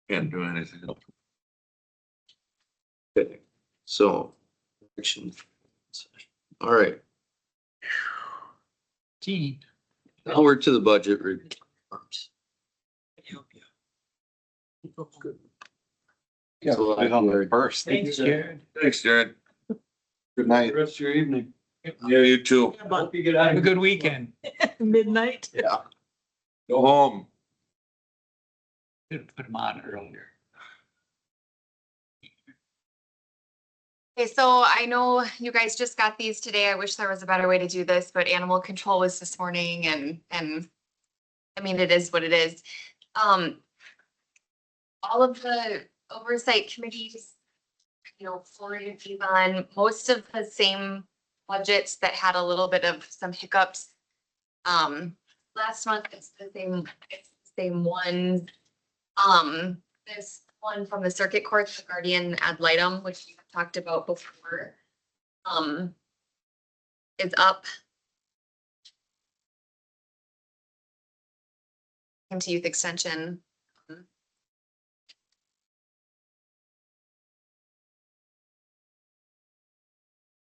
Can't do anything. Okay, so, action. All right, Gene. now we're to the budget reports. Good. Yeah, So, right on the first. Thanks, Jared. Thanks, Jared. Good night. Rest of your evening. Yeah, you too. Hope you get out. Have a good weekend. Midnight. Yeah. Go home. Should put them on earlier. Okay, so I know you guys just got these today. I wish there was a better way to do this, but animal control was this morning and I mean, it is what it is. All of the oversight committees, you know, forwarded these on most of the same budgets that had a little bit of some hiccups. Last month, it's the same ones. This one from the circuit court, the guardian ad litem, which we talked about before, is up. Into youth extension.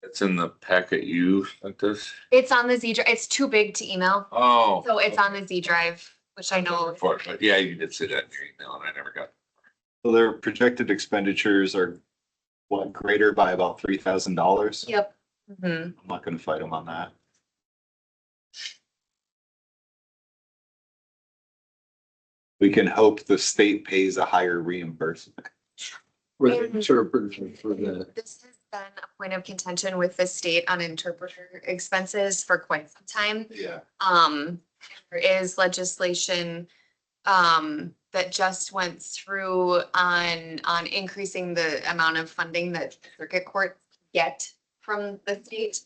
It's in the packet you like this. It's on the Z drive. It's too big to email, Oh. so it's on the Z drive, which I know. Before, but yeah, you did say that in your email and I never got. So their projected expenditures are what, greater by about $3,000? Yep. Mhm. I'm not gonna fight them on that. We can hope the state pays a higher reimbursement. For the interpreter for the, This has been a point of contention with the state on interpreter expenses for quite some time. Yeah. There is legislation that just went through on increasing the amount of funding that circuit courts get from the state.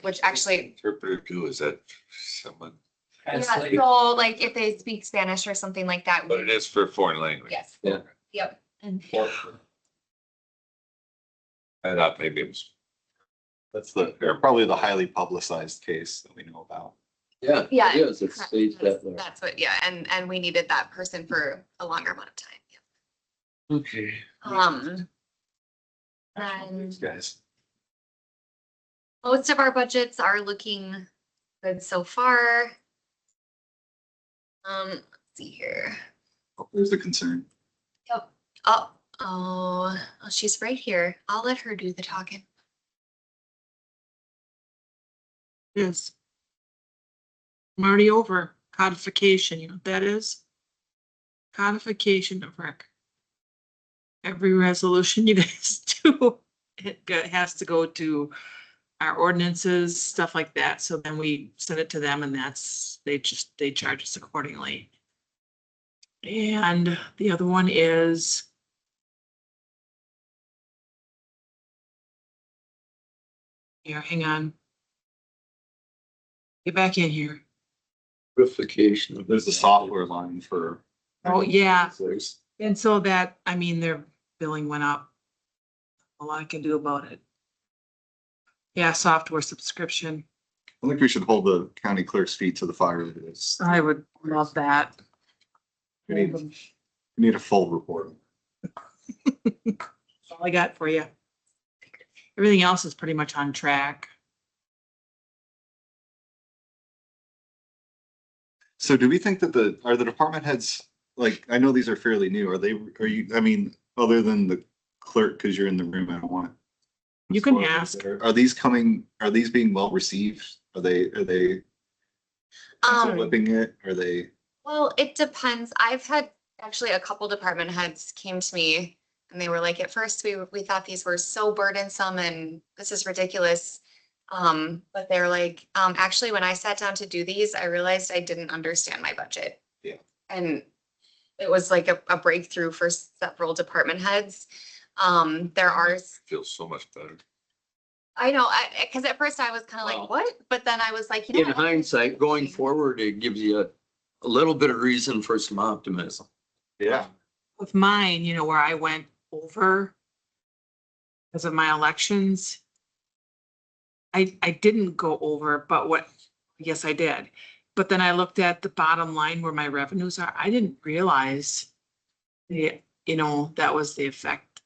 Which actually, Interpreter too, is that someone, yeah, so like if they speak Spanish or something like that. but it is for foreign language. Yes. Yeah. Yep. I thought maybe it was. That's probably the highly publicized case that we know about. yeah, Yeah. it is, it states that there. That's what, yeah, and we needed that person for a longer amount of time. Yeah. Okay. And These guys. most of our budgets are looking good so far. Let's see here. There's the concern. Yep. Oh, she's right here. I'll let her do the talking. Yes. I'm already over codification, you know what that is? Codification of record. Every resolution you guys do, has to go to our ordinances, stuff like that. So then we send it to them and they charge us accordingly. And the other one is here, hang on. Get back in here. Purification. There's a software line for. Oh, yeah. There's. And so that, I mean, their billing went up. A lot I can do about it. Yeah, software subscription. I think we should hold the county clerk's feet to the fire with this. I would love that. We need a full report. That's all I got for you. Everything else is pretty much on track. So do we think that are the department heads, like, I know these are fairly new, are you, I mean, other than the clerk, because you're in the room, I don't want. You can ask. Are these being well received? Are they flipping it? Are they? Well, it depends. I've had actually a couple department heads came to me and they were like, at first we thought these were so burdensome and this is ridiculous. But they're like, actually, when I sat down to do these, I realized I didn't understand my budget. Yeah. And it was like a breakthrough for several department heads. There are, Feels so much better. I know, because at first I was kind of Well, like, what? But then I was like, you know. In what? hindsight, going forward, it gives you a little bit of reason for some optimism. Yeah. With mine, you know, where I went over because of my elections. I didn't go over, but yes, I did. But then I looked at the bottom line where my revenues are. I didn't realize Yeah, you know, that was the effect.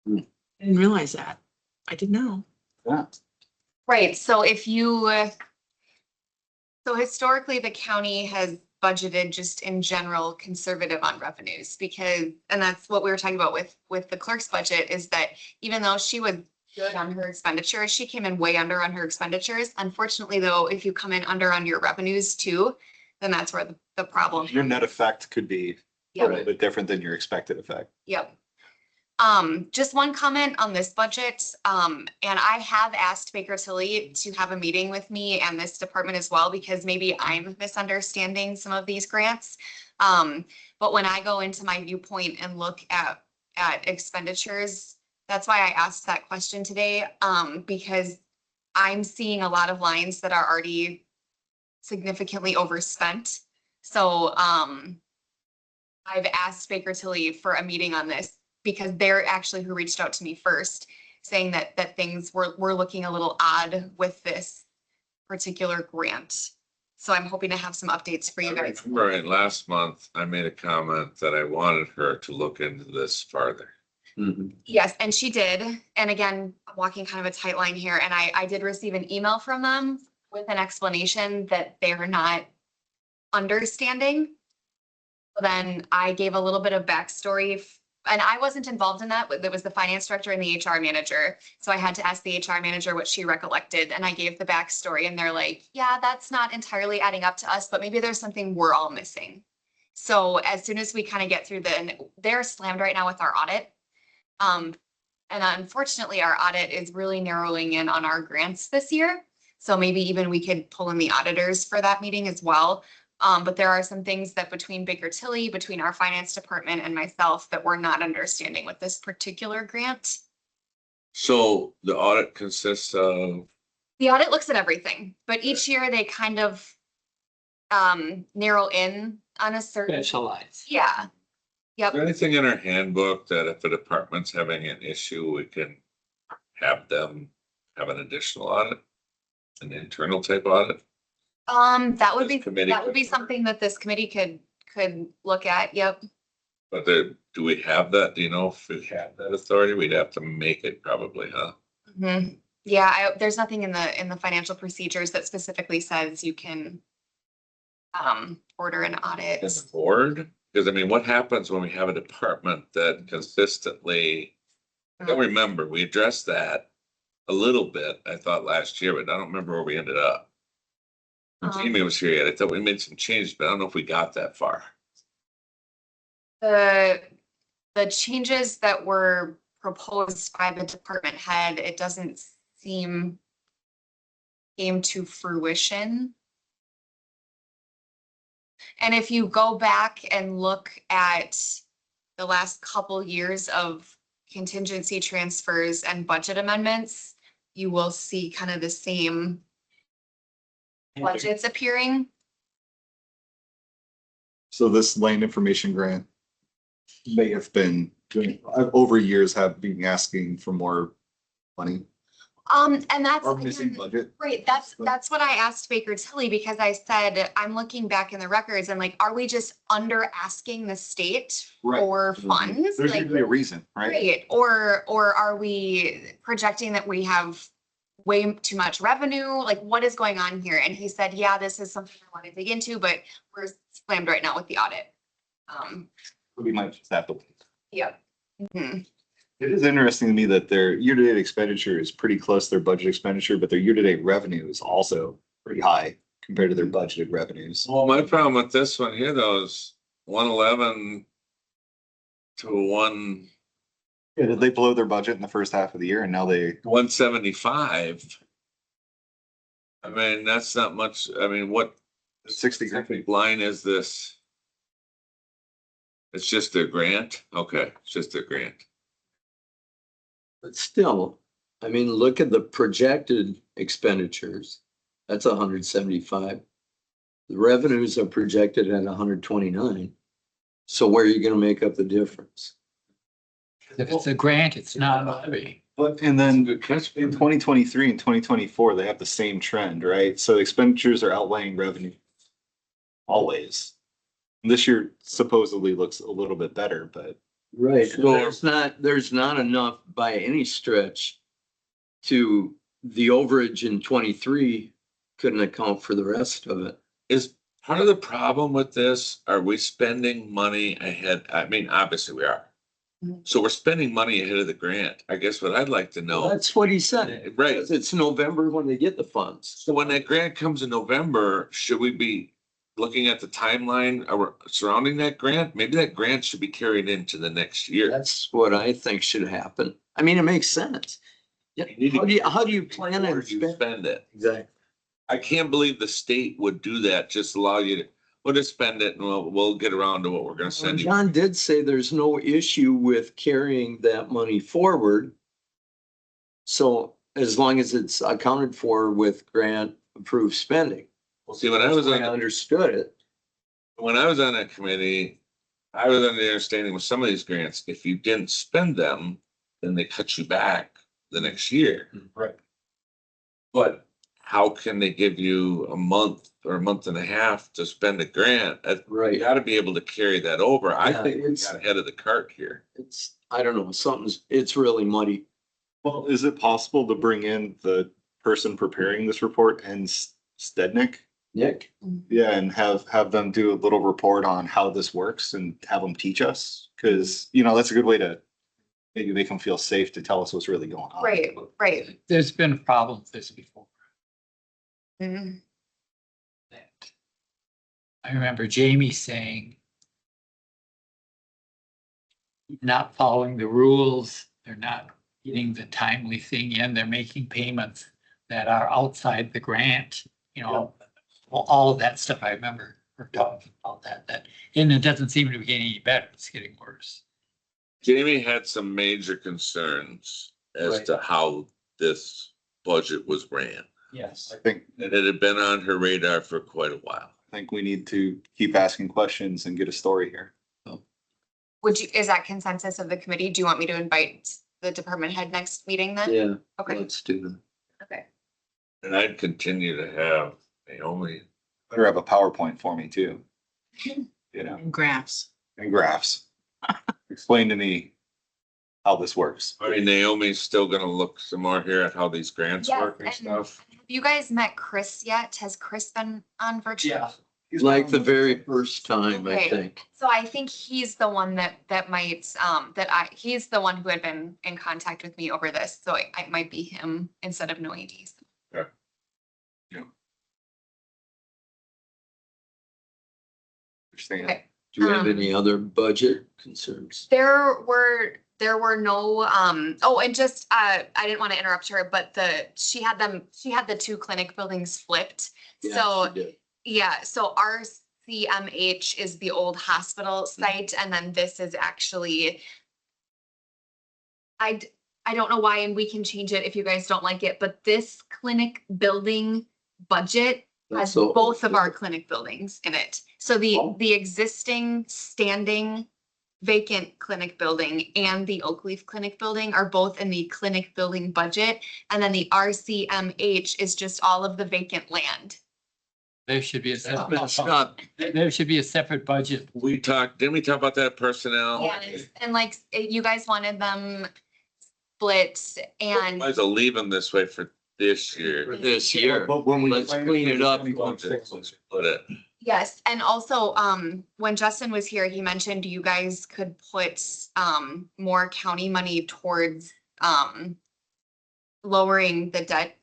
Hmm. I didn't realize that. I didn't know. Yeah. Right, so if you, so historically, the county has budgeted just in general conservative on revenues because, and that's what we were talking about with the clerk's budget is that even though she was good on her expenditures, she came in way under on her expenditures. Unfortunately, though, if you come in under on your revenues too, then that's where the problem. Your net effect could be a Yep. little bit different than your expected effect. Yep. Just one comment on this budget. And I have asked Baker Tilly to have a meeting with me and this department as well, because maybe I'm misunderstanding some of these grants. But when I go into my viewpoint and look at expenditures, that's why I asked that question today, because I'm seeing a lot of lines that are already significantly overspent. So, I've asked Baker Tilly for a meeting on this because they're actually who reached out to me first, saying that things were looking a little odd with this particular grant. So I'm hoping to have some updates for you guys. Right, last month, I made a comment that I wanted her to look into this farther. Mhm. Yes, and she did. And again, I'm walking kind of a tight line here, and I did receive an email from them with an explanation that they're not understanding. Then I gave a little bit of backstory, and I wasn't involved in that, but there was the finance director and the HR manager. So I had to ask the HR manager what she recollected, and I gave the backstory, and they're like, yeah, that's not entirely adding up to us, but maybe there's something we're all missing. So as soon as we kind of get through they're slammed right now with our audit. And unfortunately, our audit is really narrowing in on our grants this year. So maybe even we could pull in the auditors for that meeting as well. But there are some things that between Baker Tilly, between our finance department and myself that we're not understanding with this particular grant. So the audit consists of, The audit looks at everything, but each year they kind of narrow in on a certain, Specialize. yeah. is Yep. there anything in our handbook that if a department's having an issue, we can have them have an additional audit? An internal type audit? That would This be, committee that would be could- something that this committee could look at. Yep. But do we have that? Do you know if we have that authority? We'd have to make it probably, huh? Mhm. Yeah, there's nothing in the financial procedures that specifically says you can order an audit. In the board? Because I mean, what happens when we have a department that consistently, I don't remember, we addressed that a little bit, I thought last year, but I don't remember where we ended up. Jamie was here yet. I thought we made some changes, but I don't know if we got that far. The changes that were proposed by the department head, it doesn't seem came to fruition. And if you go back and look at the last couple years of contingency transfers and budget amendments, you will see kind of the same budgets appearing. So this land information grant may have been doing, over years have been asking for more money And that's. or missing again, budget. Right, that's what I asked Baker Tilly, because I said, I'm looking back in the records and like, are we just under asking the state Right. for funds? There's Like, usually a reason, right? right, or are we projecting that we have way too much revenue? Like, what is going on here? And he said, yeah, this is something I want to dig into, but we're slammed right now with the audit. We might just have to. Yep. Mhm. It is interesting to me that their year-to-date expenditure is pretty close to their budget expenditure, but their year-to-date revenue is also pretty high compared to their budgeted revenues. Well, my problem with this one here though is 111 to Yeah, did they blow their budget in the first half of the year and now they, 175. I mean, that's not much. I mean, what 60 grand? specific line is this? It's just their grant? Okay, it's just their grant. But still, I mean, look at the projected expenditures. That's 175. The revenues are projected at 129. So where are you gonna make up the difference? If it's a grant, it's not a levy. But, and then Good catch. in 2023 and 2024, they have the same trend, right? So expenditures are outlaying revenue. Always. This year supposedly looks a little bit better, but Right, So- there's not enough by any stretch to, the overage in 23 couldn't account for the rest of it. Is part of the problem with this, are we spending money ahead? I mean, obviously we are. Mhm. So we're spending money ahead of the grant. I guess what I'd like to know, That's what he said. right? It's November when they get the funds. So when that grant comes in November, should we be looking at the timeline surrounding that grant? Maybe that grant should be carried into the next year. That's what I think should happen. I mean, it makes sense. Yeah, You need to- how do you plan Or and do you spend? spend it? Exactly. I can't believe the state would do that, just allow you to, we'll just spend it and we'll get around to what we're gonna send you. John did say there's no issue with carrying that money forward. So as long as it's accounted for with grant approved spending. Well, see, when I was That's the on way I understood it. when I was on that committee, I was under the understanding with some of these grants, if you didn't spend them, then they cut you back the next year. Right. But how can they give you a month or a month and a half to spend a grant? You Right. gotta be able to carry that over. I Yeah, think we it's- got ahead of the cart here. It's, I don't know, it's really muddy. well, is it possible to bring in the person preparing this report and Stednick? Nick? Yeah, and have them do a little report on how this works and have them teach us, cause you know, that's a good way to maybe make them feel safe to tell us what's really going on. Right, right. There's been a problem with this before. Mhm. That I remember Jamie saying, not following the rules, they're not getting the timely thing in, they're making payments that are outside the grant, you know, all of that stuff. I remember her talking about that, and it doesn't seem to be getting any better. It's getting worse. Jamie had some major concerns as Right. to how this budget was ran. Yes. I think, And it had been on her radar for quite a while. I think we need to keep asking questions and get a story here. Is that consensus of the committee? Do you want me to invite the department head next meeting then? Yeah, Okay, let's do that. okay. And I'd continue to have Naomi. Better have a PowerPoint for me too. You know, And graphs. and graphs. Explain to me how this works. I mean, Naomi's still gonna look some more here at how these grants Yes, work and and- stuff. Have you guys met Chris yet? Has Chris been on virtual? Yeah. Like the very first time, I Okay. think. So I think he's the one that might, he's the one who had been in contact with me over this, so it might be him instead of Noe. Understand? Okay. Do you have any other budget concerns? There were no, oh, and just, I didn't want to interrupt her, but she had the two clinic buildings flipped. Yeah, So, she did. yeah, so RCMH is the old hospital site, and then this is actually, I don't know why, and we can change it if you guys don't like it, but this clinic building budget has That's so- both of our clinic buildings in it. So Oh. the existing standing vacant clinic building and the Oak Leaf Clinic building are both in the clinic building budget. And then the RCMH is just all of the vacant land. There should be a That's messed separate, up. there should be a separate budget. Didn't we talk about that personnel? And like, you guys wanted them split and Might as well leave them this way for this For year. this year. But when we. Let's clean it up. Put it. yes, and also, when Justin was here, he mentioned you guys could put, more county money towards, lowering the debt,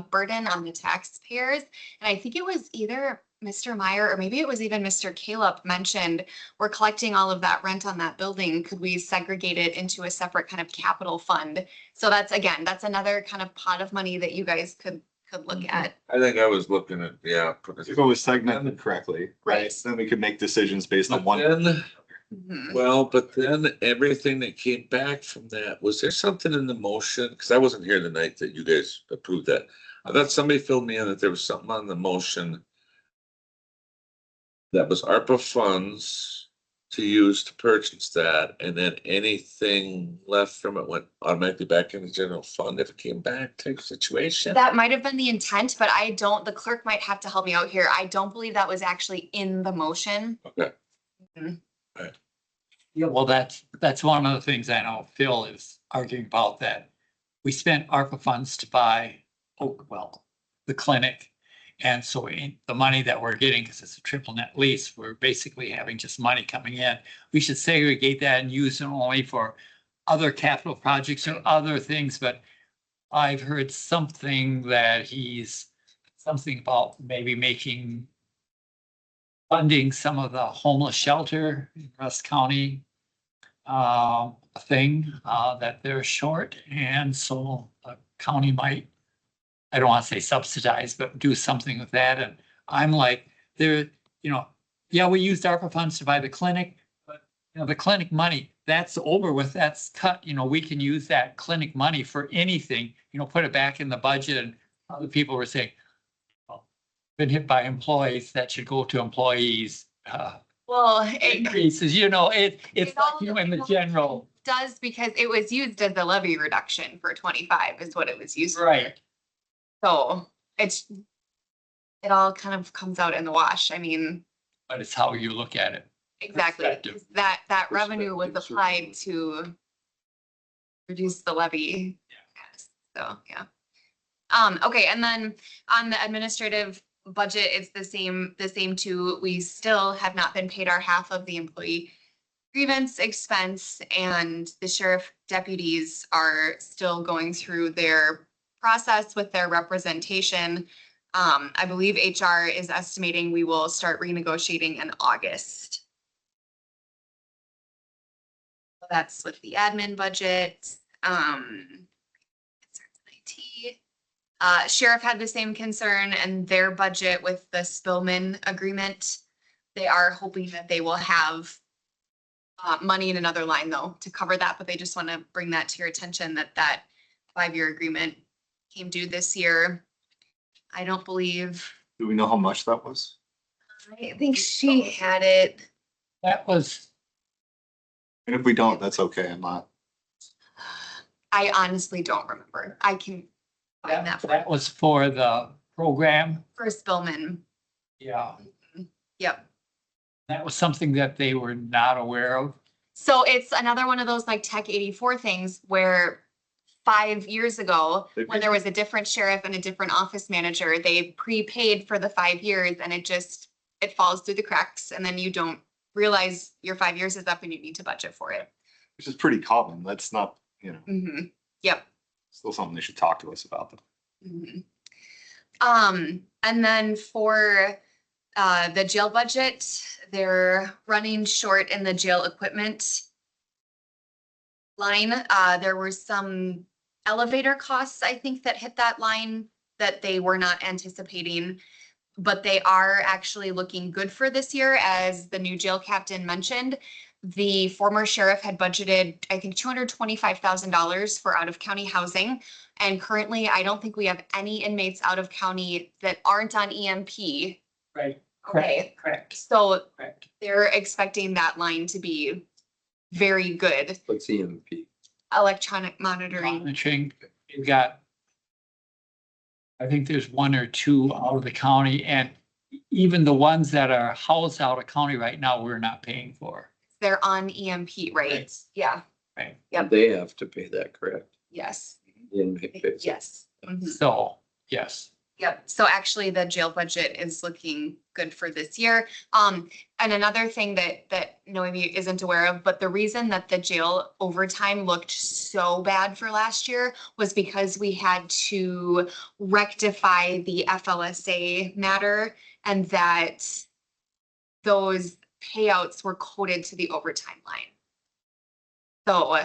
burden on the taxpayers. And I think it was either Mr. Meyer or maybe it was even Mr. Caleb mentioned, we're collecting all of that rent on that building. Could we segregate it into a separate kind of capital fund? So that's, again, that's another kind of pot of money that you guys could look at. I think I was looking at, yeah. If it was segmented correctly, right, Right. then we could make decisions based on But one. then, Mhm. well, but then everything that came back from that, was there something in the motion? Cause I wasn't here the night that you guys approved that. I thought somebody filled me in that there was something on the motion that was ARPA funds to use to purchase that, and then anything left from it went automatically back in the general fund if it came back type situation. That might have been the intent, but the clerk might have to help me out here. I don't believe that was actually in the motion. Okay. Yeah, well, that's one of the things I know Phil is arguing about, that we spent ARPA funds to buy Oakwell, the clinic. And so the money that we're getting, because it's a triple net lease, we're basically having just money coming in. We should segregate that and use it only for other capital projects or other things, but I've heard something something about maybe funding some of the homeless shelter in Russ County thing that they're short, and so the county might, I don't want to say subsidize, but do something with that. And I'm like, yeah, we used ARPA funds to buy the clinic, but the clinic money, that's over with, that's cut. We can use that clinic money for anything, put it back in the budget. And other people were saying, well, been hit by employees, that should go to employees. Well, Increases, it's in the general. does, because it was used as a levy reduction for 25 is what it was used for. Right. So it all kind of comes out in the wash. I mean, But it's how you look at it. exactly. Perspective. That revenue was Perspective, applied certainly. to reduce the levy. Yes, so, yeah. Okay, and then on the administrative budget, it's the same too. We still have not been paid our half of the employee grievance expense, and the sheriff deputies are still going through their process with their representation. I believe HR is estimating we will start renegotiating in August. So that's with the admin budget. IT. Sheriff had the same concern, and their budget with the Spillman agreement, they are hoping that they will have money in another line though to cover that, but they just want to bring that to your attention that 5-year agreement came due this year. I don't believe, Do we know how much that was? I think she had it. That was, And if we don't, that's okay. I'm not. I honestly don't remember. I can find that that was for the program. for Spillman. Yeah, Yep. that was something that they were not aware of. So it's another one of those like Tech 84 things where 5 years ago, when there was a different sheriff and a different office manager, they prepaid for the 5 years, and it falls through the cracks, and then you don't realize your 5 years is up and you need to budget for it. Which is pretty common. That's not, Yep. still something they should talk to us about. Mhm. And then for the jail budget, they're running short in the jail equipment line. There were some elevator costs, I think, that hit that line that they were not anticipating, but they are actually looking good for this year, as the new jail captain mentioned. The former sheriff had budgeted, I think, $225,000 for out-of-county housing. And currently, I don't think we have any inmates out of county that aren't on EMP. Right. Okay. Correct. So Correct. they're expecting that line to be very good. What's EMP? Electronic monitoring. Monitoring, you've got, I think there's 1 or 2 out of the county, and even the ones that are housed out of county right now, we're not paying for. They're on EMP, right? Right. Yeah, Right. Yep. They have to pay that, correct? yes, The inmate pays. yes. Mhm. So, yes. Yep, so actually the jail budget is looking good for this year. And another thing that Noemi isn't aware of, but the reason that the jail overtime looked so bad for last year was because we had to rectify the FLSA matter, and that those payouts were coded to the overtime line. So,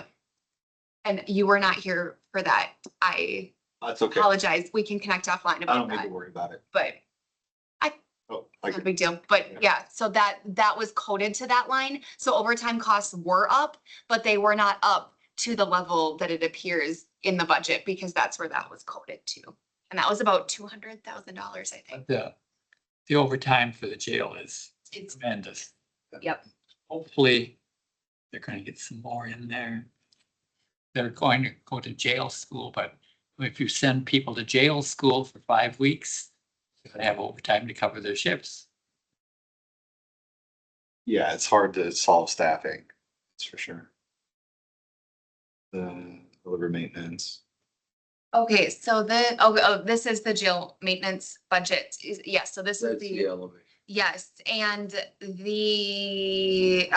and you were not here for that. I That's okay. apologize. We can connect offline I about don't need to that, worry about it. but Oh, not a big deal. But yeah, so that was coded to that line. So overtime costs were up, but they were not up to the level that it appears in the budget, because that's where that was coded to. And that was about $200,000, I think. The overtime for the jail is It's, tremendous. yep. Hopefully, they're gonna get some more in there. They're going to go to jail school, but if you send people to jail school for 5 weeks, they have overtime to cover their shifts. Yeah, it's hard to solve staffing, that's for sure. The deliver maintenance. Okay, so this is the jail maintenance budget. Yes, so this is That's the elevator. yes, and we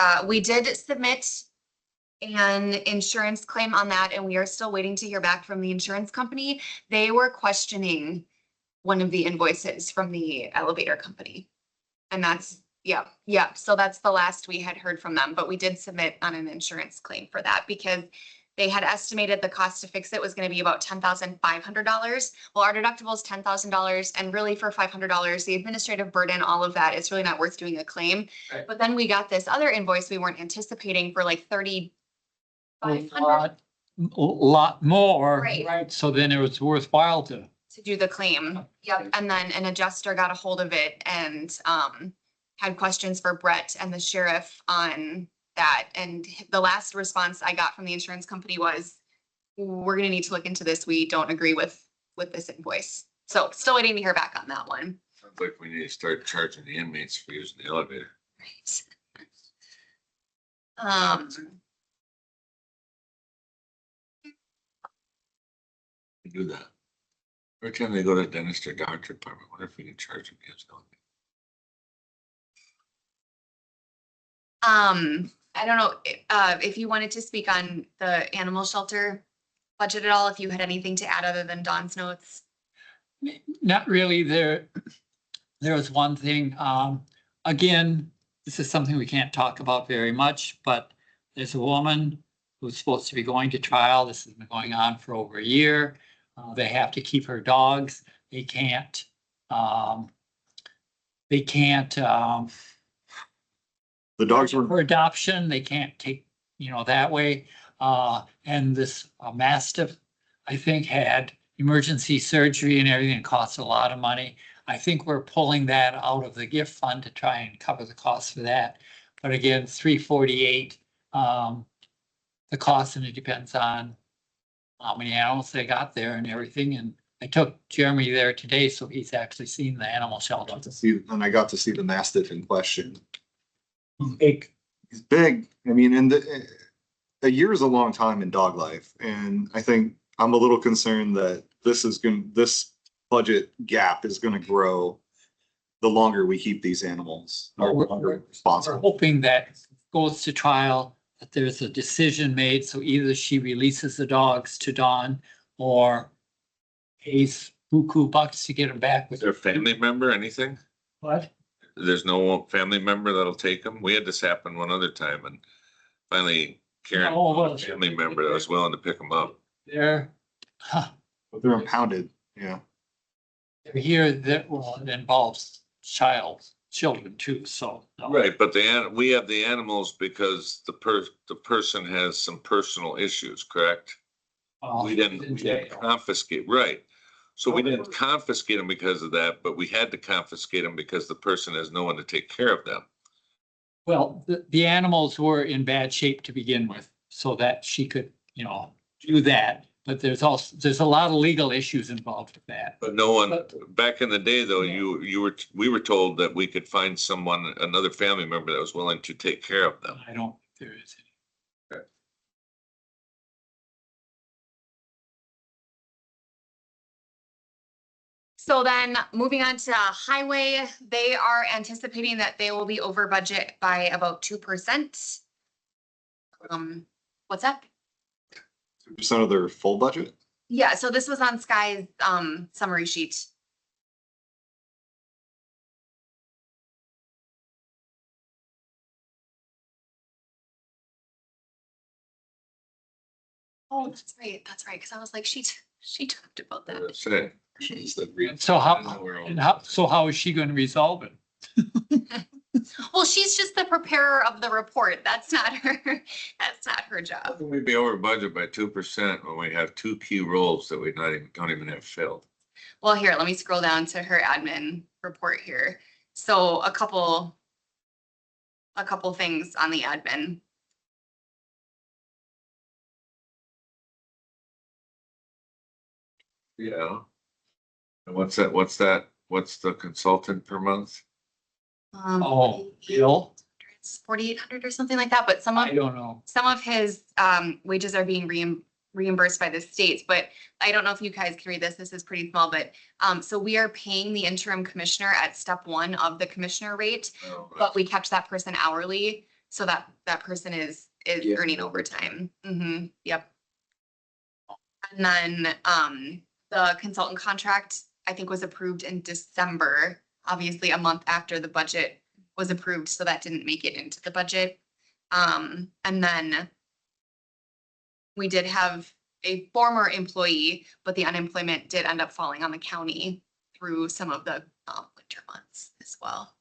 did submit an insurance claim on that, and we are still waiting to hear back from the insurance company. They were questioning one of the invoices from the elevator company. And that's, yeah, so that's the last we had heard from them, but we did submit on an insurance claim for that because they had estimated the cost to fix it was gonna be about $10,500. Well, our deductible is $10,000, and really for $500, the administrative burden, all of that, it's really not worth doing a claim. Right. But then we got this other invoice we weren't anticipating for like A 3,500 lot more, Right. right? So then it was worthwhile to. to do the claim. Yep, and then an adjuster got a hold of it and had questions for Brett and the sheriff on that. And the last response I got from the insurance company was, we're gonna need to look into this. We don't agree with this invoice. So still waiting to hear back on that one. Sounds like we need to start charging the inmates for using the elevator. Right. Do that. Every time they go to the dentist or doctor appointment, what if we can charge them? to use the elevator? I don't know, if you wanted to speak on the animal shelter budget at all, if you had anything to add other than Dawn's notes. Not really. There was one thing, again, this is something we can't talk about very much, but there's a woman who's supposed to be going to trial. This has been going on for over a year. They have to keep her dogs. They can't, The dogs were, for adoption, they can't take, that way. And this Mastiff, I think, had emergency surgery and everything. It costs a lot of money. I think we're pulling that out of the gift fund to try and cover the cost for that. But again, 348, the cost, and it depends on how many animals they got there and everything. And I took Jeremy there today, so he's actually seen the animal shelter. and I got to see the Mastiff in question. Big. He's big. I mean, a year is a long time in dog life. And I think I'm a little concerned that this budget gap is gonna grow the longer we keep these animals. Or longer We're responsible. hoping that goes to trial, that there's a decision made, so either she releases the dogs to Dawn or pays buku bucks to get them back Is with there a family member, anything? what? There's no family member that'll take them? We had this happen one other time and finally Karen, No, well, a family member that was willing to pick them up. They're, But they're impounded, yeah. they're here that, well, it involves children too, so. no. Right, but we have the animals because the person has some personal issues, correct? Well, We he's didn't in jail. confiscate, right. So we didn't confiscate them because of that, but we had to confiscate them because the person has no one to take care of them. Well, the animals were in bad shape to begin with, so that she could, do that. But there's a lot of legal issues involved with that. But no one, But- back in the day though, Yeah. we were told that we could find another family member that was willing to take care of them. I don't think there is any. So then moving on to highway, they are anticipating that they will be over budget by about 2%. What's that? 2% of their full budget? Yeah, so this was on Sky's summary sheet. Oh, that's right, because I was like, she talked about that. Say. So how is she going to resolve it? Well, she's just the preparer of the report. That's not her How job. can we be over budget by 2% when we have two key roles that we don't even have filled? Well, here, let me scroll down to her admin report here. So a couple things on the admin. Yeah. And what's the consultant per month? Oh, Bill? 4,800 or something like that, but I don't know. some of his wages are being reimbursed by the states, but I don't know if you guys can read this. This is pretty small, but so we are paying the interim commissioner at step 1 of the commissioner rate, but we kept that person hourly, so that person is Yeah. earning overtime. Yep. And then the consultant contract, I think, was approved in December, obviously a month after the budget was approved, so that didn't make it into the budget. And then we did have a former employee, but the unemployment did end up falling on the county through some of the winter months as well.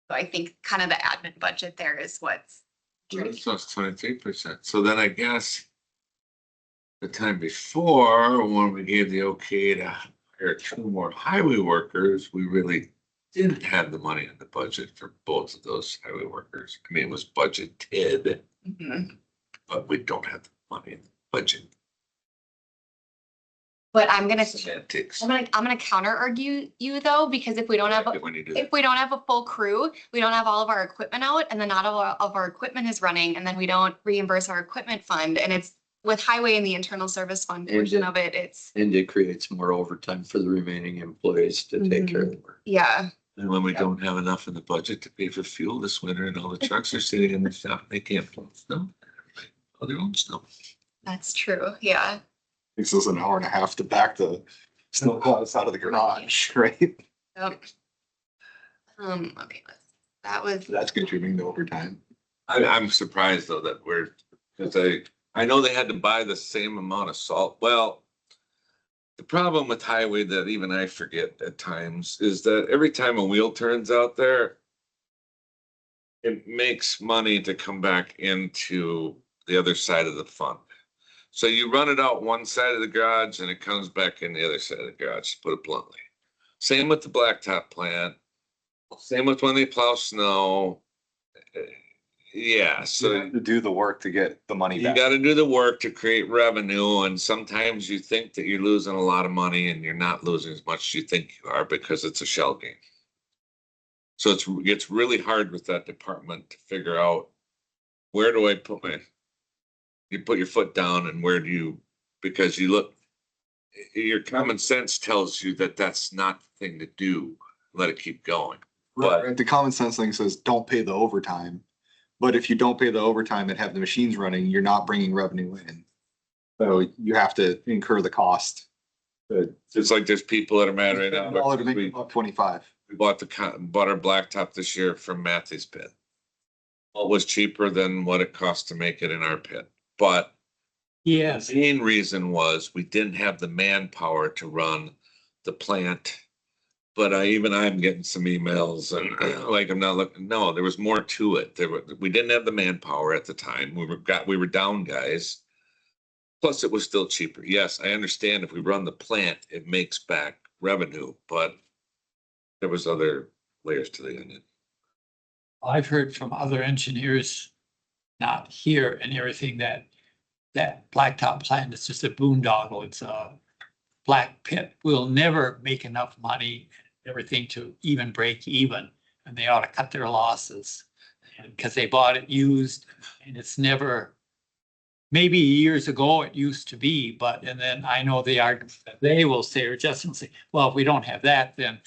So I think kind of the admin budget there is what's. So it's 23%. So then I guess the time before, when we gave the okay to hire 2 more highway workers, we really didn't have the money in the budget for both of those highway workers. I mean, it was budgeted, but we don't have the money in the budget. But I'm gonna Semantics. I'm gonna counter argue you though, because if we don't have When you do that. if we don't have a full crew, we don't have all of our equipment out, and then not all of our equipment is running, and then we don't reimburse our equipment fund, and it's with highway and the internal service fund And portion it- of it, it's, And it creates more overtime for the remaining employees to take care of the work. yeah. And when we don't have enough in the budget to pay for fuel this winter and all the trucks are sitting in the shop, they can't plow snow. Plow their own snow. That's true, yeah. Takes us an hour and a half to back the snowplows out of the garage, right? Yep. Okay, that was, That's contributing to overtime. I'm surprised though that we're, because I know they had to buy the same amount of salt. Well, the problem with highway that even I forget at times is that every time a wheel turns out there, it makes money to come back into the other side of the fund. So you run it out one side of the garage and it comes back in the other side of the garage, to put it bluntly. Same with the blacktop plant. Same with when they plow snow. Yeah, so To do the work to get the money you back. gotta do the work to create revenue, and sometimes you think that you're losing a lot of money and you're not losing as much as you think you are because it's a shell game. So it's really hard with that department to figure out, where do I put you put your foot down and where do you, because you look, your common sense tells you that that's not the thing to do. Let it keep going. Right, the common sense thing says, don't pay the overtime. But if you don't pay the overtime and have the machines running, you're not bringing revenue in. So you have to incur the cost. It's like there's people that are mad right now. $1 to make We $1.25. bought bought our blacktop this year from Matthews Pit. It was cheaper than what it cost to make it in our pit, but Yes, the main reason was we didn't have the manpower to run the plant. But I'm getting some emails and like, I'm not looking, no, there was more to it. We didn't have the manpower at the time. We were down guys. Plus it was still cheaper. Yes, I understand if we run the plant, it makes back revenue, but there was other layers to the onion. I've heard from other engineers, not here and everything, that blacktop plant is just a boondoggle. It's a black pit. We'll never make enough money, everything to even break even, and they ought to cut their losses. And because they bought it used, and it's never, maybe years ago it used to be, but, and then I know the argument that they will say, or Justin will say, well, if we don't have that, then,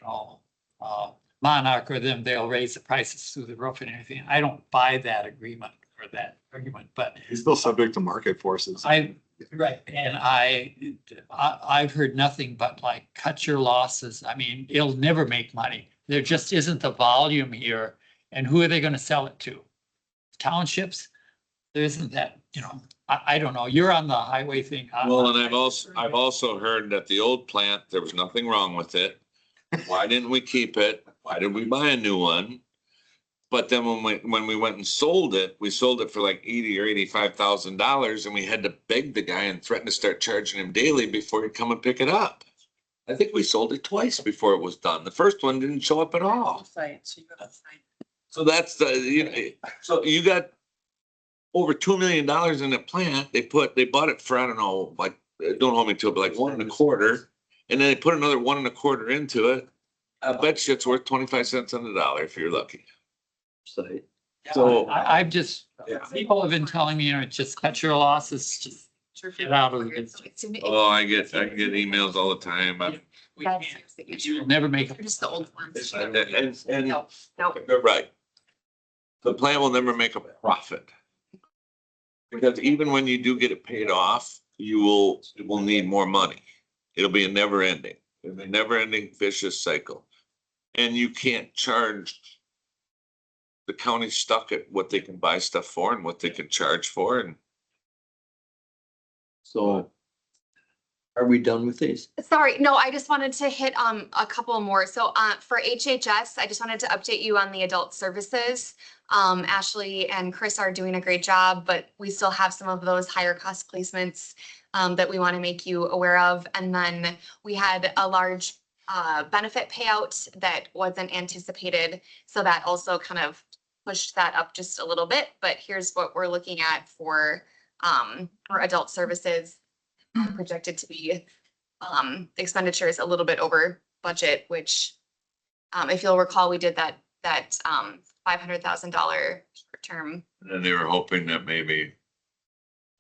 you know, Monarch or them, they'll raise the prices through the roof and everything. I don't buy that agreement or that argument, but It's still subject to market forces. right, and I've heard nothing but like, cut your losses. I mean, it'll never make money. There just isn't the volume here. And who are they gonna sell it to? Townships? There isn't that, you know, I don't know. You're on the highway thing. Well, and I've also heard that the old plant, there was nothing wrong with it. Why didn't we keep it? Why did we buy a new one? But then when we went and sold it, we sold it for like $80,000 or $85,000, and we had to beg the guy and threaten to start charging him daily before he'd come and pick it up. I think we sold it twice before it was done. The first one didn't show up at all. So that's so you got over $2 million in the plant. They bought it for, I don't know, like, don't hold me to it, but like 1.25. And then they put another 1.25 into it. I bet you it's worth 25 cents on the dollar if you're lucky. Site. So- I've just, Yeah. people have been telling me, just cut your losses, just get out of it. Oh, I get emails all the time. We can't, you'll never make a. Just the old ones. And No, no. you're right. The plan will never make a profit. Because even when you do get it paid off, it will need more money. It'll be a never ending, vicious cycle. And you can't charge. The county's stuck at what they can buy stuff for and what they can charge for, and So are we done with these? Sorry, no, I just wanted to hit a couple more. So for HHS, I just wanted to update you on the adult services. Ashley and Chris are doing a great job, but we still have some of those higher cost placements that we want to make you aware of. And then we had a large benefit payout that wasn't anticipated. So that also kind of pushed that up just a little bit. But here's what we're looking at for adult services. Projected to be expenditures a little bit over budget, which if you'll recall, we did that $500,000 short-term. and then they were hoping that maybe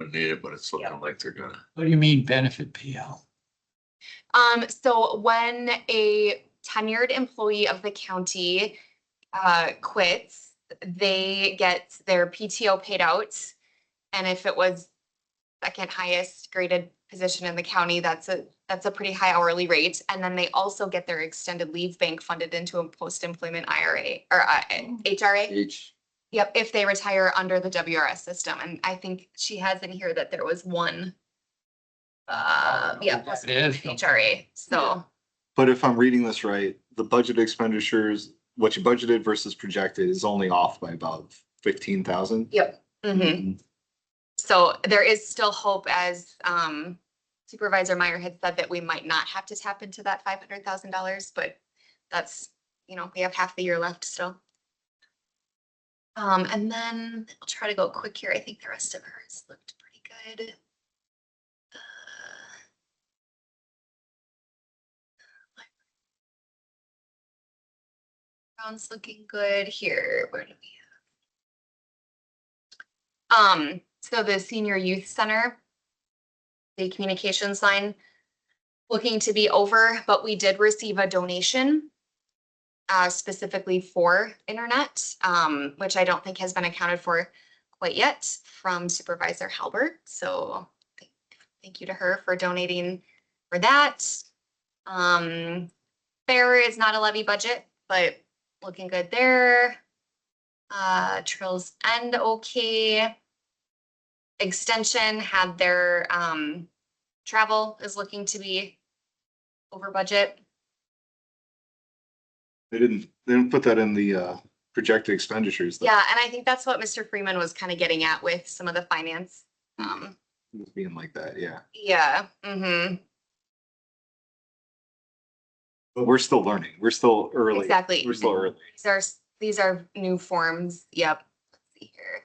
we need it, but it's looking like they're gonna. What do you mean benefit payout? So when a tenured employee of the county quits, they get their PTO paid out. And if it was second highest graded position in the county, that's a pretty high hourly rate. And then they also get their extended leave bank funded into a post-employment IRA or HRA. Each, Yep, if they retire under the WRS system. And I think she has in here that there was one. Yeah, It is. HRA. So But if I'm reading this right, the budget expenditures, what you budgeted versus projected is only off by about 15,000. yep. Mhm. So there is still hope, as Supervisor Meyer had said, that we might not have to tap into that $500,000, but that's, we have half the year left still. And then I'll try to go quick here. I think the rest of hers looked pretty good. Brown's looking good here. Where do we have? So the Senior Youth Center, the communications line, looking to be over, but we did receive a donation specifically for internet, which I don't think has been accounted for quite yet from Supervisor Halbert. So thank you to her for donating for that. Fair is not a levy budget, but looking good there. Trails End okay. Extension had their travel is looking to be over budget. They didn't put that in the projected expenditures. though. Yeah, and I think that's what Mr. Freeman was kind of getting at with some of the finance. Being like that, yeah. Yeah. But we're still learning. We're still early. Exactly. We're still early. These are new forms. Yep. Let's see here.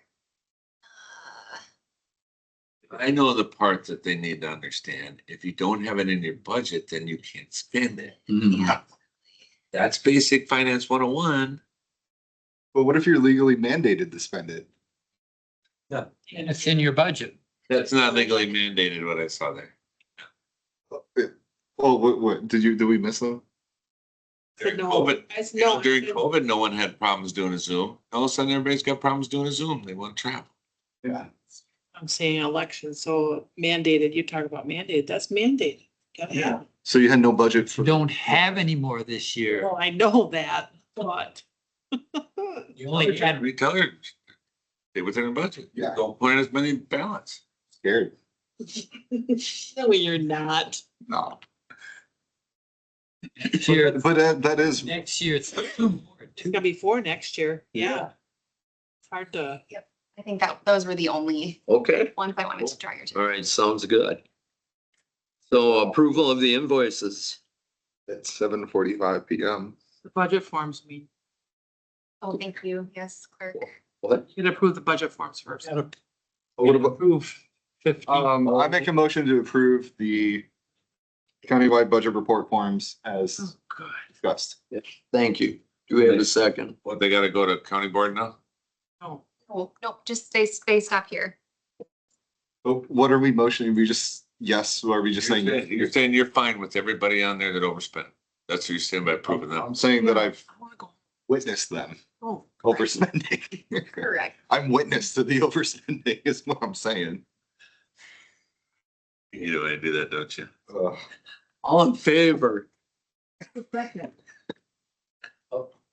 I know the part that they need to understand. If you don't have it in your budget, then you can't spend it. Yeah. That's basic finance 101. But what if you're legally mandated to spend it? And it's in your budget. That's not legally mandated, what I saw there. Oh, what, did we miss them? During No. COVID, during COVID, no one had problems doing a Zoom. All of a sudden, everybody's got problems doing a Zoom. They want to travel. Yeah. I'm saying election, so mandated, you talk about mandated, that's mandated. Gotta have. it. So you had no budget for. You don't have any more this year. Well, I know that, but. You only had, We tell her, stay within her budget. Yeah. Don't put in as many ballots. Scared. No, you're not. No. next year, But that is, next year it's two more, It's gonna be 4 next year, yeah. It's hard to. I think that those were the only okay, ones I wanted to draw your attention. all right, sounds good. So approval of the invoices. at 7:45 PM. The budget forms, we, Oh, thank you. Yes, clerk. What? you gotta approve the budget forms first. gotta What about, approve 15. I make a motion to approve the countywide budget report forms as Oh, good. discussed. Thank you. Do we have a second? What, they gotta go to county board now? Oh, Oh, no, just stay stop here. But what are we motioning? We just, yes, or are we just saying? You're saying you're fine with everybody on there that overspent. That's what you're saying by approving them. I'm saying that I've I wanna go. witnessed them Oh, overspending. Correct. I'm witness to the overspending is what I'm saying. You know, I do that, don't you? Ugh. All in favor?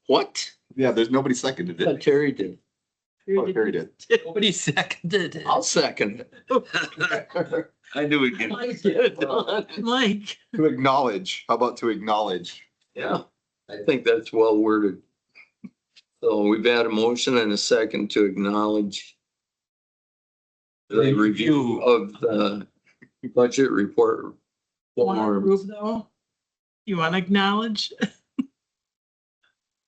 What? Yeah, there's nobody seconded it. Terry did. Oh, Terry did. Nobody seconded it. I'll second it. I knew we'd get. Get it done. Mike, To acknowledge, how about to acknowledge? Yeah, I think that's well worded. So we've had a motion and a second to acknowledge the review of the budget report. wanna form. approve though? You wanna acknowledge?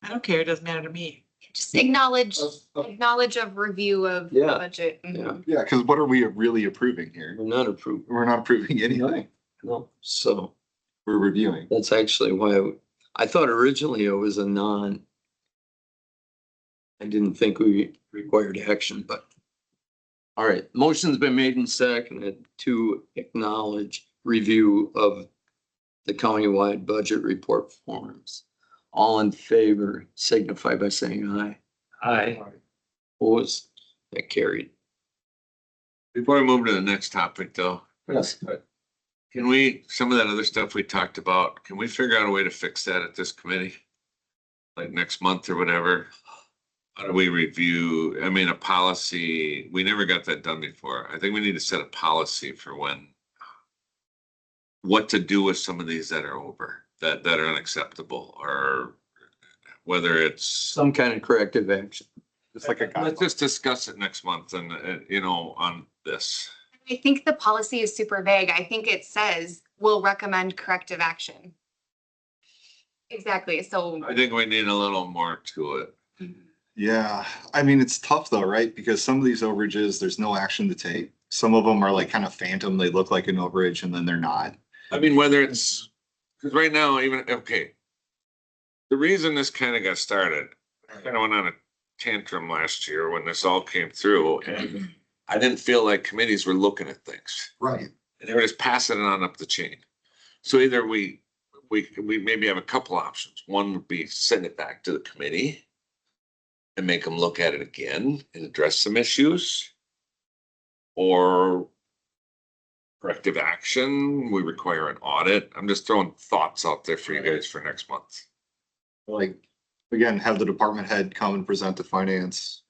I don't care, it doesn't matter to me. Just acknowledge of review of the Yeah. budget. Yeah. Mhm. Yeah, because what are we really approving here? We're not approved. We're not approving anything. No, so We're reviewing. that's actually why I thought originally it was a I didn't think we required action, but. All right, motion's been made and seconded to acknowledge review of the countywide budget report forms. All in favor signify by saying aye. Aye. Opposed, that carried. Before we move to the next topic though, Yes. can we, some of that other stuff we talked about, can we figure out a way to fix that at this committee? Like next month or whatever? How do we review, I mean, a policy, we never got that done before. I think we need to set a policy for when. What to do with some of these that are over, that are unacceptable, or whether it's. Some kind of corrective action. It's like a Let's guideline. just discuss it next month and, you know, on this. I think the policy is super vague. I think it says will recommend corrective action. Exactly, so. I think we need a little more to it. Yeah, I mean, it's tough though, right? Because some of these overages, there's no action to take. Some of them are like kind of phantom. They look like an overage and then they're not. I mean, whether it's, because right now, even, okay. The reason this kind of got started, I kind of went on a tantrum last year when this all came through, and I didn't feel like committees were looking at things. Right. And they were just passing it on up the chain. So either we maybe have a couple options. One would be send it back to the committee and make them look at it again and address some issues. Or corrective action, we require an audit. I'm just throwing thoughts out there for you guys for next month. Like, again, have the department head come and present to finance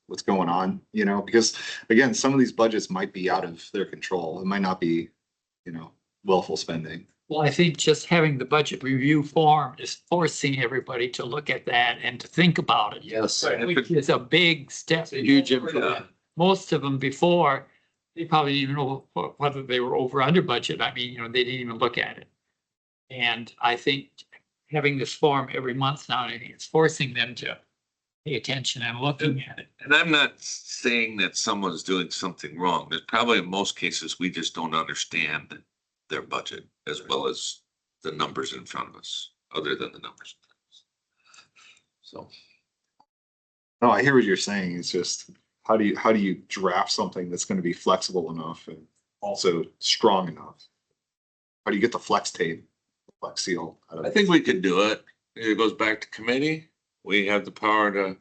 what's going on, you know, because again, some of these budgets might be out of their control. It might not be, you know, willful spending. Well, I think just having the budget review form is forcing everybody to look at that and to think about it. Yes. Which is a big step. It's a huge improvement. Most of them before, they probably didn't even know whether they were over or under budget. I mean, you know, they didn't even look at it. And I think having this form every month now, I think it's forcing them to pay attention and looking at it. And I'm not saying that someone's doing something wrong. There's probably in most cases, we just don't understand their budget as well as the numbers in front of us, other than the numbers. So. No, I hear what you're saying. It's just, how do you draft something that's going to be flexible enough and also strong enough? How do you get the flex tape, flex seal? Out of I think we could do it. It goes back to committee. We have the power to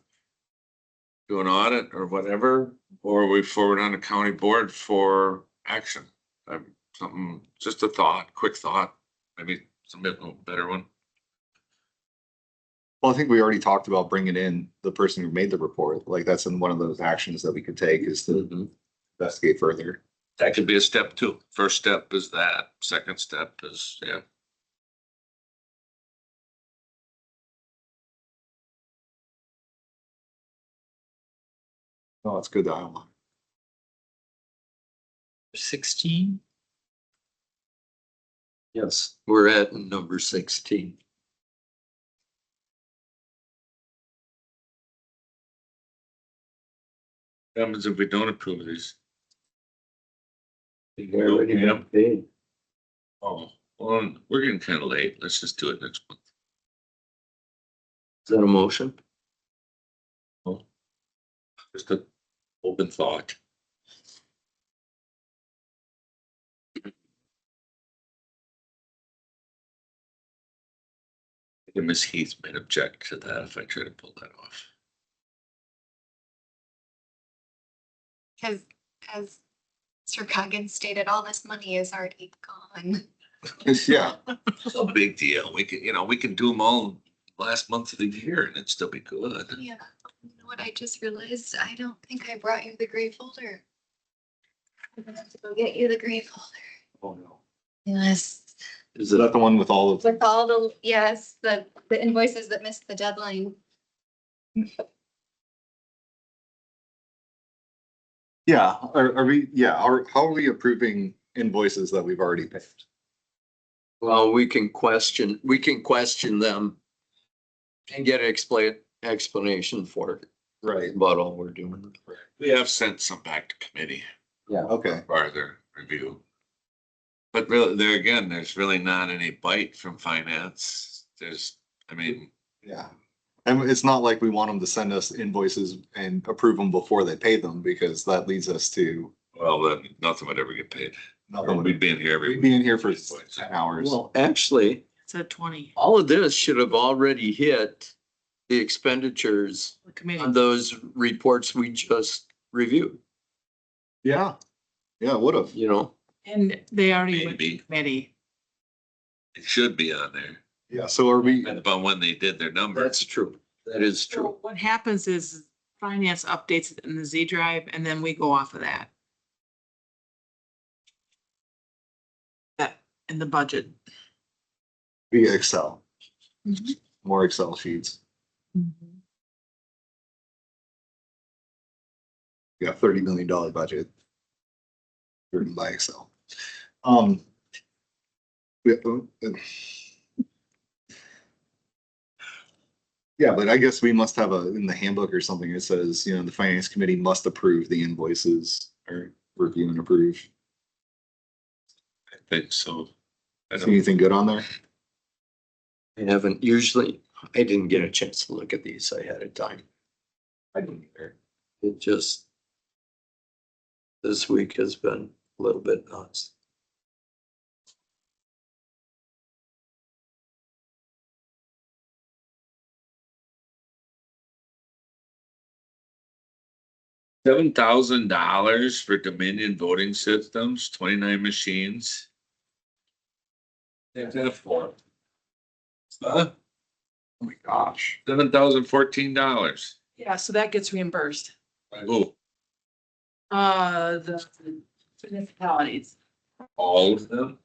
do an audit or whatever, or we forward on to county board for action. Something, just a thought, quick thought, maybe some better one. Well, I think we already talked about bringing in the person who made the report. Like that's in one of those actions that we could take is to Mhm. investigate further. That could be a step two. First step is that. Second step is, yeah. No, it's good dialogue. 16, Yes, we're at number 16. What happens if we don't approve these? We already got paid. Oh, well, we're getting kind of late. Let's just do it next month. that a motion? Just an open thought. Miss Heath might object to that if I try to pull that off. Because as Mr. Coggins stated, all this money is already gone. Yeah, It's no big deal. We can, we can do them all last month of the year and it'd still be good. Yeah, you know what I just realized? I don't think I brought you the gray folder. I'm gonna have to go get you the gray folder. oh no. Yes. Is Is that it, the one with all of, With all the, yes, the invoices that missed the deadline. yeah, are we, how are we approving invoices that we've already paid? well, we can question them and get explanation for it, Right. about all we're doing. We have sent some back to committee Okay, for further review. But really, there again, there's really not any bite from finance. yeah. And it's not like we want them to send us invoices and approve them before they pay them, because that leads us to Well, then nothing would ever get paid. nothing. We'd be in here every We'd week. be in here for 10 hours. Well, actually, It's at 20, all of this should have already hit the expenditures the committee. on those reports we just reviewed, Yeah, yeah, would have. you know? And they already went to Maybe. committee. It should be on there. Yeah, so are we, Depends upon when they did their numbers. That's true. That is So true. what happens is finance updates it in the Z drive and then we go off of that. That, in the budget. via Excel, more Excel sheets. Yeah, $30 million budget. Driven by Excel. Yeah, yeah, but I guess we must have in the handbook or something, it says, the finance committee must approve the invoices or review and approve. I think so. I See don't, anything good on there? I didn't get a chance to look at these ahead of time. I didn't either. It just, this week has been a little bit nuts. $7,000 for Dominion voting systems, 29 machines. What's that for? Huh? Oh my gosh. $7,014. Yeah, so that gets reimbursed. Oh, The municipalities. all of them?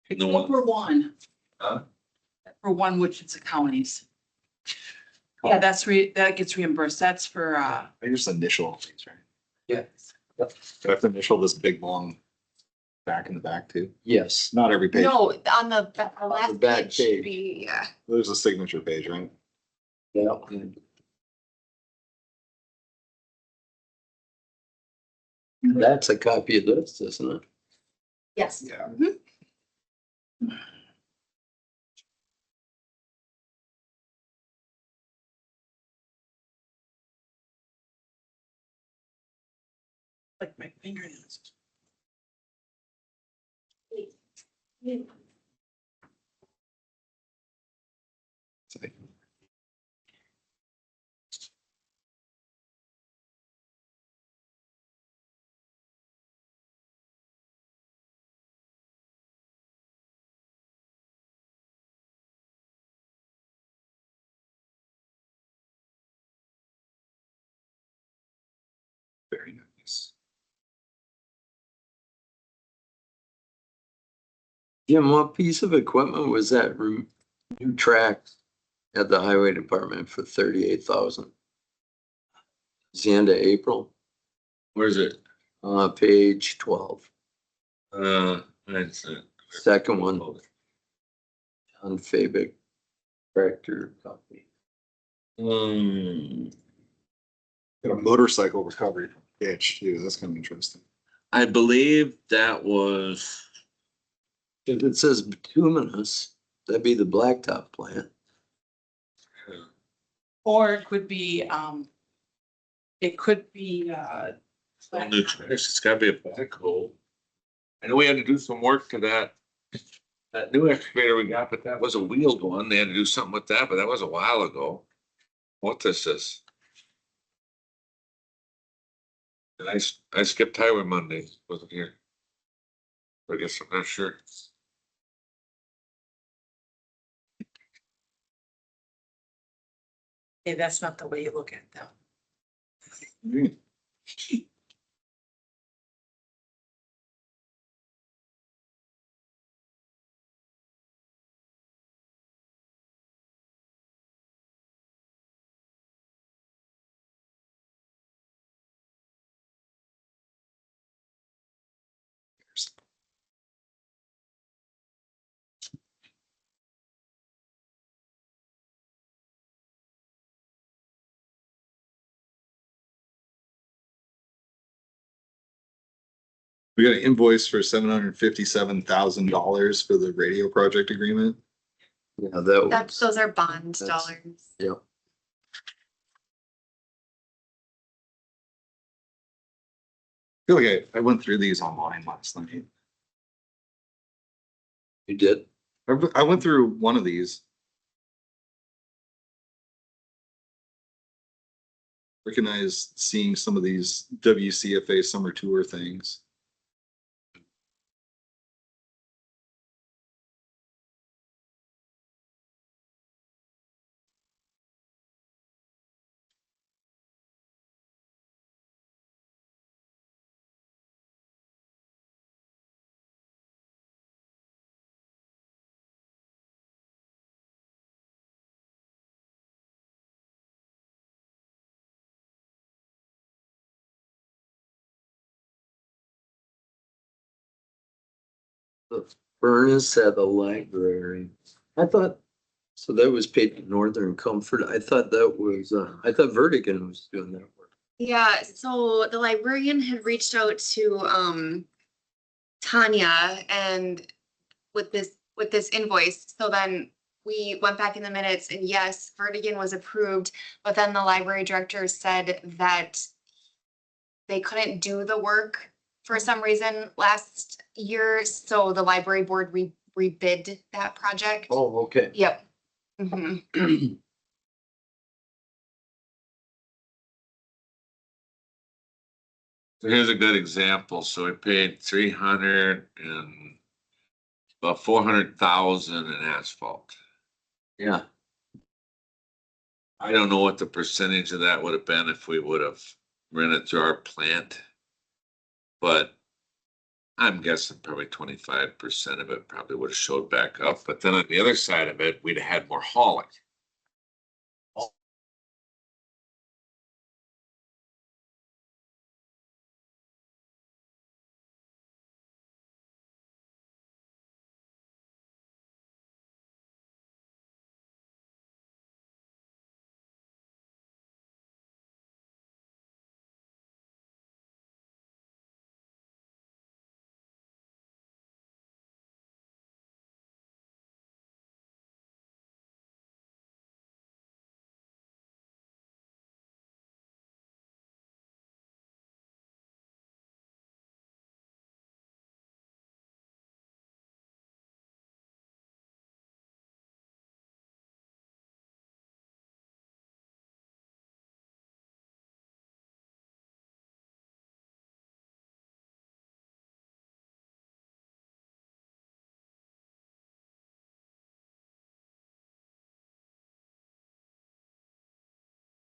The one, For one. Huh? For one, which is the counties. Yeah, that gets reimbursed. That's for, I just initial things, right? Yeah. Do I have to initial this big long back in the back too? Yes. Not every page. No, on the last back page should page. be, yeah. There's a signature page, right? Yeah. That's a copy of this, isn't it? Yes. Yeah. like my fingernails. Very nice. Jim, what piece of equipment was that new track at the highway department for 38,000? It's the end of April, where's it? page 12, That's it. second one, John Fabic Tractor Company. Got a motorcycle recovery ditch too. That's kind of interesting. I believe that was, If it says bituminous, that'd be the blacktop plant. Or it could be, it could be, Well, new trash, it's gotta be a backhoe. I know we had to do some work to that new excavator we got, but that was a wheeled one. They had to do something with that, but that was a while ago. What this is? And I skipped highway Monday, wasn't here. I guess I'm not sure. yeah, that's not the way you look at them. We got an invoice for $757,000 for the radio project agreement. Yeah, that That's, was, those are bond That's- dollars. yep. I feel like I went through these online last night. You did? I went through one of these. Recognize seeing some of these WCFA summer tour things. The furnace at the library. I thought, so that was paid to Northern Comfort. I thought that was, I thought Vertigan was doing that work. Yeah, so the librarian had reached out to Tanya and with this invoice. So then we went back in the minutes and yes, Vertigan was approved, but then the library director said that they couldn't do the work for some reason last year, so the library board rebid that project. Oh, okay. Yep. Mhm. So here's a good example. So we paid 300 and about 400,000 in asphalt. Yeah, I don't know what the percentage of that would have been if we would have rented through our plant. But I'm guessing probably 25% of it probably would have showed back up. But then on the other side of it, we'd have had more hauling.